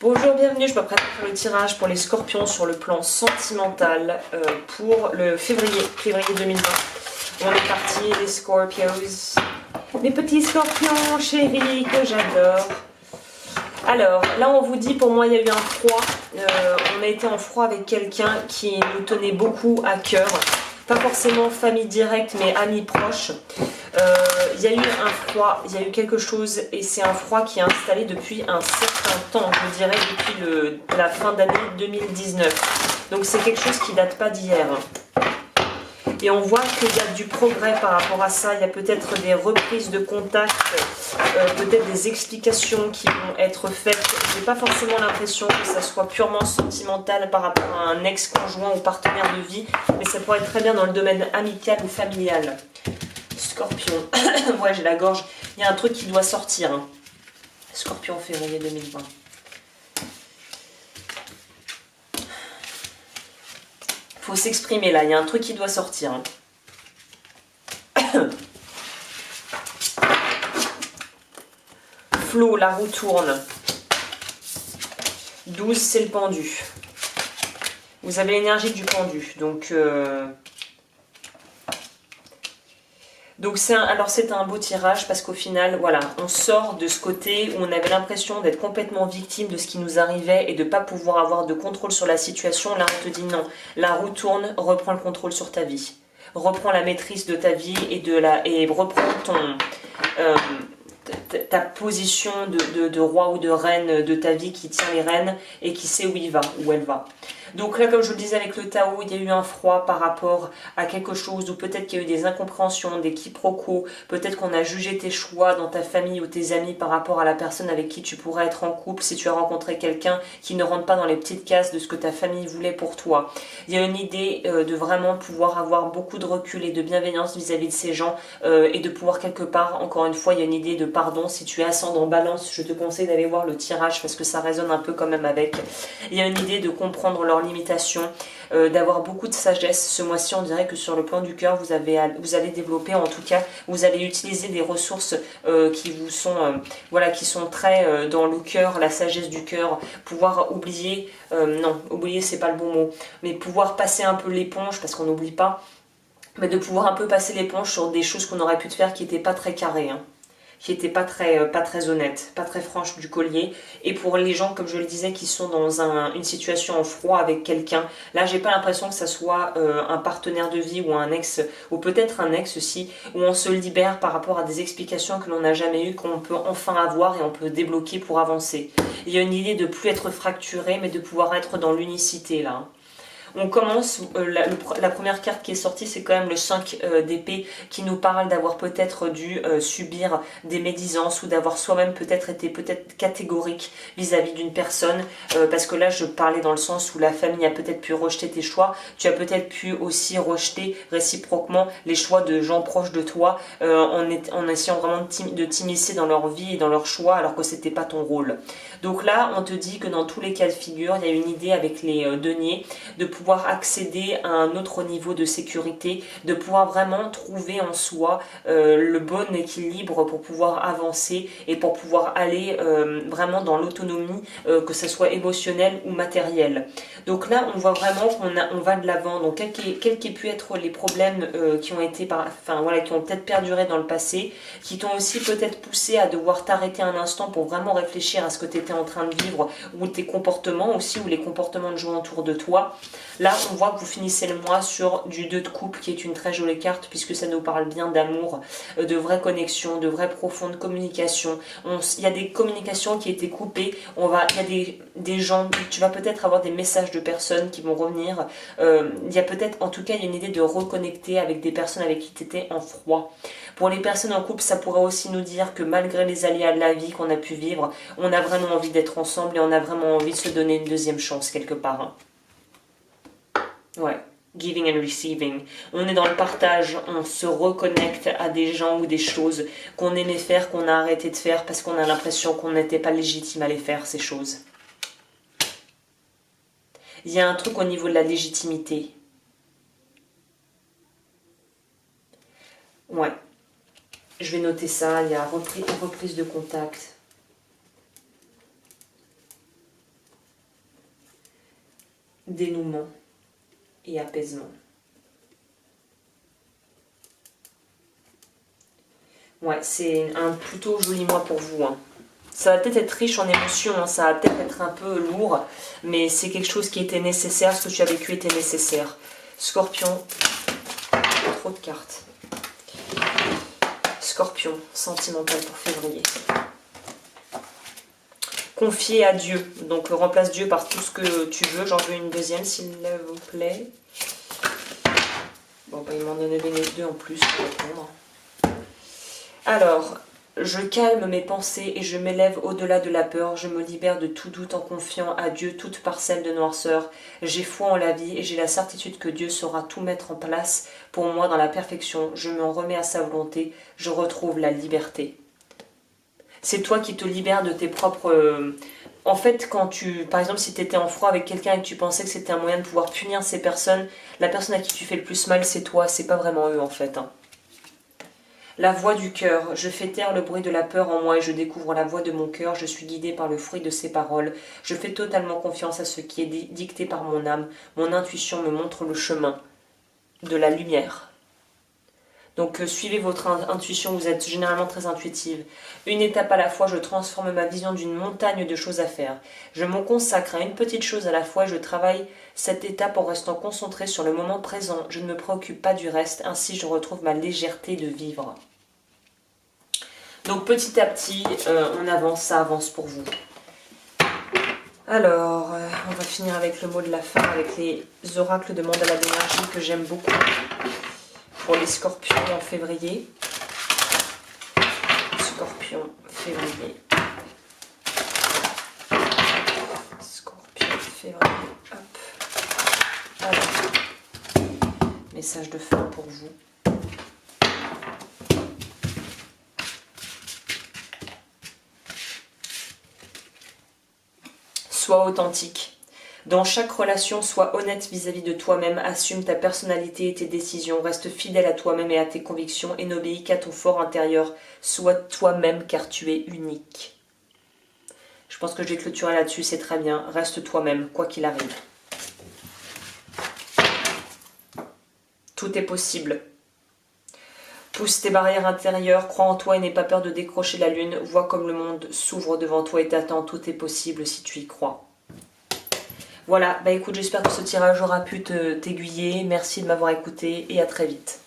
Bonjour, bienvenue, je m'apprête à faire le tirage pour les scorpions sur le plan sentimental pour le février 2020. On est parti, les Scorpios. Mes petits scorpions chéris que j'adore. Alors, là on vous dit, pour moi il y a eu un froid. On a été en froid avec quelqu'un qui nous tenait beaucoup à cœur. Pas forcément famille directe, mais amis proches. Il y a eu un froid, il y a eu quelque chose, et c'est un froid qui est installé depuis un certain temps, je dirais depuis la fin d'année 2019. Donc c'est quelque chose qui date pas d'hier. Et on voit qu'il y a du progrès par rapport à ça, il y a peut-être des reprises de contact, peut-être des explications qui vont être faites. J'ai pas forcément l'impression que ça soit purement sentimental par rapport à un ex-conjoint ou partenaire de vie, mais ça pourrait être très bien dans le domaine amical ou familial. Scorpion, ouais j'ai la gorge, il y a un truc qui doit sortir. Hein. Scorpion février 2020. Faut s'exprimer là, il y a un truc qui doit sortir. Hein. Flo, la roue tourne. 12, c'est le pendu. Vous avez l'énergie du pendu, donc c'est un beau tirage parce qu'au final, voilà, on sort de ce côté où on avait l'impression d'être complètement victime de ce qui nous arrivait et de ne pas pouvoir avoir de contrôle sur la situation. Là, on te dit non, la roue tourne, reprends le contrôle sur ta vie. Reprends la maîtrise de ta vie et reprends ta position de roi ou de reine de ta vie qui tient les rênes et qui sait où elle va. Donc là, comme je le disais avec le Tao, il y a eu un froid par rapport à quelque chose, ou peut-être qu'il y a eu des incompréhensions, des quiproquos, peut-être qu'on a jugé tes choix dans ta famille ou tes amis par rapport à la personne avec qui tu pourrais être en couple si tu as rencontré quelqu'un qui ne rentre pas dans les petites cases de ce que ta famille voulait pour toi. Il y a une idée de vraiment pouvoir avoir beaucoup de recul et de bienveillance vis-à-vis de ces gens et de pouvoir quelque part, encore une fois, il y a une idée de pardon. Si tu es ascendant balance, je te conseille d'aller voir le tirage parce que ça résonne un peu quand même avec. Il y a une idée de comprendre leurs limitations, d'avoir beaucoup de sagesse. Ce mois-ci, on dirait que sur le plan du cœur, vous allez développer, en tout cas, vous allez utiliser des ressources qui vous sont, qui sont très dans le cœur, la sagesse du cœur, pouvoir oublier, non, oublier c'est pas le bon mot, mais pouvoir passer un peu l'éponge, parce qu'on n'oublie pas, mais de pouvoir un peu passer l'éponge sur des choses qu'on aurait pu faire qui n'étaient pas très carrées, hein, qui n'étaient pas très honnêtes, pas très franches du collier. Et pour les gens, comme je le disais, qui sont dans une situation en froid avec quelqu'un, là j'ai pas l'impression que ça soit un partenaire de vie ou un ex, ou peut-être un ex aussi, où on se libère par rapport à des explications que l'on n'a jamais eues, qu'on peut enfin avoir et on peut débloquer pour avancer. Il y a une idée de plus être fracturé, mais de pouvoir être dans l'unicité là. On commence, la première carte qui est sortie, c'est quand même le 5 d'épée qui nous parle d'avoir peut-être dû subir des médisances ou d'avoir soi-même peut-être été catégorique vis-à-vis d'une personne, parce que là je parlais dans le sens où la famille a peut-être pu rejeter tes choix, tu as peut-être pu aussi rejeter réciproquement les choix de gens proches de toi en essayant vraiment de t'immiscer dans leur vie et dans leurs choix alors que c'était pas ton rôle. Donc là on te dit que dans tous les cas de figure, il y a une idée avec les deniers de pouvoir accéder à un autre niveau de sécurité, de pouvoir vraiment trouver en soi le bon équilibre pour pouvoir avancer et pour pouvoir aller vraiment dans l'autonomie, que ce soit émotionnelle ou matérielle. Donc là, on voit vraiment qu'on va de l'avant. Donc quels qu'aient pu être les problèmes qui ont été, qui ont peut-être perduré dans le passé, qui t'ont aussi peut-être poussé à devoir t'arrêter un instant pour vraiment réfléchir à ce que tu étais en train de vivre, ou tes comportements aussi, ou les comportements de gens autour de toi. Là, on voit que vous finissez le mois sur du 2 de coupe, qui est une très jolie carte, puisque ça nous parle bien d'amour, de vraies connexions, de vraies profondes communications. Il y a des communications qui étaient coupées, il y a des gens, tu vas peut-être avoir des messages de personnes qui vont revenir. Il y a peut-être, en tout cas, il y a une idée de reconnecter avec des personnes avec qui tu étais en froid. Pour les personnes en couple, ça pourrait aussi nous dire que malgré les aléas de la vie qu'on a pu vivre, on a vraiment envie d'être ensemble et on a vraiment envie de se donner une deuxième chance quelque part. Hein. Ouais, giving and receiving. On est dans le partage, on se reconnecte à des gens ou des choses qu'on aimait faire, qu'on a arrêté de faire parce qu'on a l'impression qu'on n'était pas légitime à les faire, ces choses. Il y a un truc au niveau de la légitimité. Ouais, je vais noter ça, il y a reprise de contact. dénouement et apaisement. Ouais, c'est un plutôt joli mois pour vous. Hein. Ça va peut-être être riche en émotions, hein, ça va peut-être être un peu lourd, mais c'est quelque chose qui était nécessaire, ce que tu as vécu était nécessaire. Scorpion, trop de cartes. Scorpion, sentimental pour février. Confier à Dieu, donc remplace Dieu par tout ce que tu veux. J'en veux une deuxième s'il vous plaît. Bon, bah, il m'en donnait deux en plus pour répondre. Alors, je calme mes pensées et je m'élève au-delà de la peur. Je me libère de tout doute en confiant à Dieu toute parcelle de noirceur. J'ai foi en la vie et j'ai la certitude que Dieu saura tout mettre en place pour moi dans la perfection. Je m'en remets à sa volonté. Je retrouve la liberté. C'est toi qui te libères de tes propres... En fait, quand tu... Par exemple, si tu étais en froid avec quelqu'un et que tu pensais que c'était un moyen de pouvoir punir ces personnes, la personne à qui tu fais le plus mal, c'est toi. C'est pas vraiment eux, en fait. Hein. La voix du cœur. Je fais taire le bruit de la peur en moi et je découvre la voix de mon cœur. Je suis guidée par le fruit de ses paroles. Je fais totalement confiance à ce qui est dicté par mon âme. Mon intuition me montre le chemin de la lumière. Donc suivez votre intuition, vous êtes généralement très intuitive. Une étape à la fois, je transforme ma vision d'une montagne de choses à faire. Je me consacre à une petite chose à la fois et je travaille cette étape en restant concentré sur le moment présent. Je ne me préoccupe pas du reste, ainsi je retrouve ma légèreté de vivre. Donc petit à petit, on avance, ça avance pour vous. Alors, on va finir avec le mot de la fin, avec les oracles de mandala d'énergie que j'aime beaucoup. Pour les scorpions en février. Scorpion, février. Scorpion, février. Hop. Alors. Message de fin pour vous. Sois authentique. Dans chaque relation, sois honnête vis-à-vis de toi-même, assume ta personnalité et tes décisions, reste fidèle à toi-même et à tes convictions et n'obéis qu'à ton fort intérieur. Sois toi-même car tu es unique. Je pense que je vais clôturer là-dessus, c'est très bien. Reste toi-même, quoi qu'il arrive. Tout est possible. Pousse tes barrières intérieures, crois en toi et n'aie pas peur de décrocher la lune. Vois comme le monde s'ouvre devant toi et t'attend. Tout est possible si tu y crois. Voilà, bah écoute, j'espère que ce tirage aura pu t'aiguiller. Merci de m'avoir écouté et à très vite.